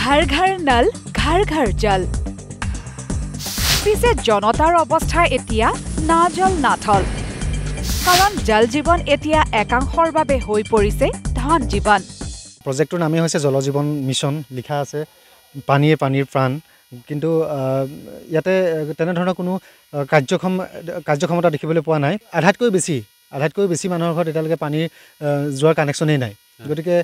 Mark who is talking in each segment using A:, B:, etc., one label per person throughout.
A: घर घर नल घर घर जल পিছে জনতাৰ অৱস্থা এতিয়া না জল না থল কাৰণ জল জীৱন এতিয়া একাংশৰ বাবে হৈ পৰিছে ধন জীৱন
B: প্ৰজেক্টৰ নামে হৈছে জল জীৱন মিছন লিখা আছে পানীৰ প্ৰাণ কিন্তু ইয়াতে তেনে ধৰণৰ কোনো কাৰ্যক্ষমতা দেখিবলৈ পোৱা নাই আধাতকৈ বেছি মানুহৰ ঘৰত এতিয়ালৈকে পানীৰ যোৱাৰ কানেকশ্যনেই নাই গতিকে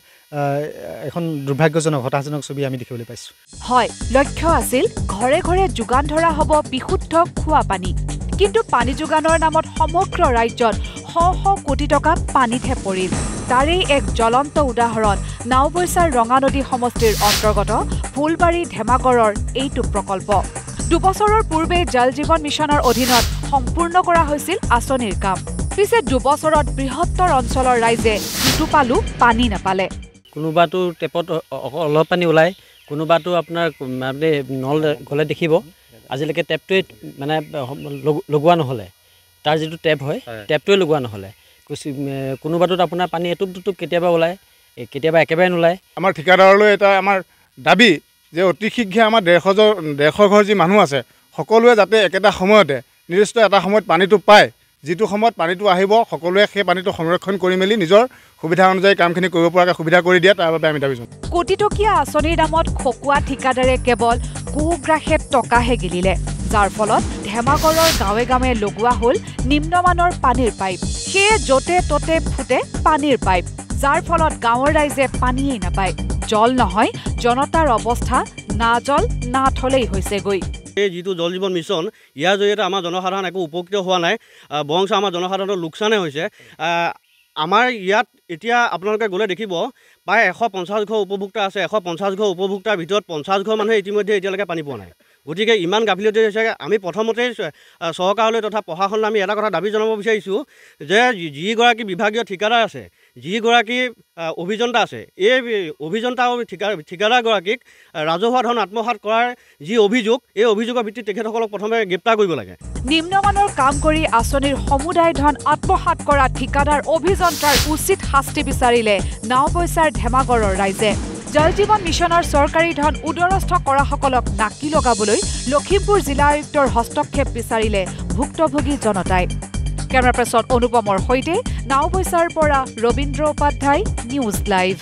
B: এখন দুৰ্ভাগ্যজনক হতাশজনক ছবি আমি দেখিবলৈ পাইছো
A: হয় লক্ষ্য আছিল ঘৰে ঘৰে যোগান ধৰা হ'ব বিশুদ্ধ খোৱা পানী কিন্তু পানী যোগানৰ নামত সমগ্ৰ ৰাজ্যত শ কোটি টকা পানীতহে পৰিল তাৰেই এক জ্বলন্ত উদাহৰণ নাওবৈচাৰ ৰঙানদী সমষ্টিৰ অন্তৰ্গত ফুলবাৰী ধেমাগড়ৰ এইটো প্ৰকল্প দুবছৰৰ পূৰ্বে জল জীৱন মিছনৰ অধীনত সম্পূৰ্ণ কৰা হৈছিল আঁচনিৰ কাম পিছে দুবছৰত বৃহত্তৰ অঞ্চলৰ ৰাইজে দুটোপালো পানী নাপালে
C: কোনোবাটো টেপত অলপ পানী ওলায় কোনোবাটো আপোনাৰ মানে নল গ'লে দেখিব আজিলৈকে টেপটোৱে মানে লগোৱা নহ'লে তাৰ যিটো টেপ হয় টেপটোৱে লগোৱা নহ'লে কোনোবাটোত আপোনাৰ পানী এটুপ দুটুপ কেতিয়াবা ওলায় কেতিয়াবা একেবাৰে নোলায়
D: আমাৰ ঠিকাদাৰলৈ এটা আমাৰ দাবী যে অতি শীঘ্ৰে আমাৰ 150 ঘৰ যি মানুহ আছে সকলোৱে যাতে একেটা সময়তে নিৰ্দিষ্ট এটা সময়ত পানীটো পায় যিটো সময়ত পানীটো আহিব সকলোৱে সেই পানীটো সংৰক্ষণ কৰি মেলি নিজৰ সুবিধা অনুযায়ী কামখিনি কৰিব পৰাকৈ সুবিধা কৰি দিয়া তাৰ বাবে আমি দাবী জনাওঁ
A: কোটিটকীয়া আঁচনিৰ নামত খকুৱা ঠিকাদাৰে কেৱল কুগ্ৰাসে টকাহে গিলিলে যাৰ ফলত ধেমাগড়ৰ গাঁৱে গাঁৱে লগোৱা হ'ল নিম্নমানৰ পানীৰ পাইপ সেয়ে য'তে ত'তে ফুটে পানীৰ পাইপ যাৰ ফলত গাঁৱৰ ৰাইজে পানীয়েই নাপায় জল নহয় জনতাৰ অৱস্থা না জল না থলেই হৈছেগৈ
E: এই যিটো জল জীৱন মিছন ইয়াৰ জৰিয়তে আমাৰ জনসাধাৰণ একো উপকৃত হোৱা নাই বৰঞ্চ আমাৰ জনসাধাৰণৰ লোকচানে হৈছে আমাৰ ইয়াত এতিয়া আপোনালোকে গ'লে দেখিব প্ৰায় 150 ঘৰ উপভোক্তা আছে 150 ঘৰ উপভোক্তাৰ ভিতৰত 50 ঘৰ মানুহে ইতিমধ্যে এতিয়ালৈকে পানী পোৱা নাই গতিকে ইমান গাফিলতি হৈছে আমি প্ৰথমতেই চৰকাৰলৈ তথা প্ৰশাসনলৈ আমি এটা কথা দাবী জনাব বিচাৰিছোঁ যে যিগৰাকী বিভাগীয় ঠিকাদাৰ আছে যিগৰাকী অভিযন্তা আছে এই অভিযন্তা আৰু ঠিকাদাৰগৰাকীক ৰাজহুৱা ধন আত্মসাৎ কৰাৰ যি অভিযোগ এই অভিযোগৰ ভিত্তিত তেখেতসকলক প্ৰথমে গ্ৰেপ্তাৰ কৰিব লাগে
A: নিম্নমানৰ কাম কৰি আঁচনিৰ সমুদায় ধন আত্মসাৎ কৰা ঠিকাদাৰ অভিযন্তাৰ উচিত শাস্তি বিচাৰিলে নাওবৈচাৰ ধেমাগড়ৰ ৰাইজে জল জীৱন মিছনৰ চৰকাৰী ধন উদৰস্থ কৰাসকলক নাকি লগাবলৈ লখিমপুৰ জিলা আয়ুক্তৰ হস্তক্ষেপ বিচাৰিলে ভুক্তভোগী জনতাই কেমেৰা পাৰ্চন অনুপমৰ সৈতে নাওবৈচাৰ পৰা ৰবীন্দ্ৰ উপাধ্যায় নিউজ লাইভ।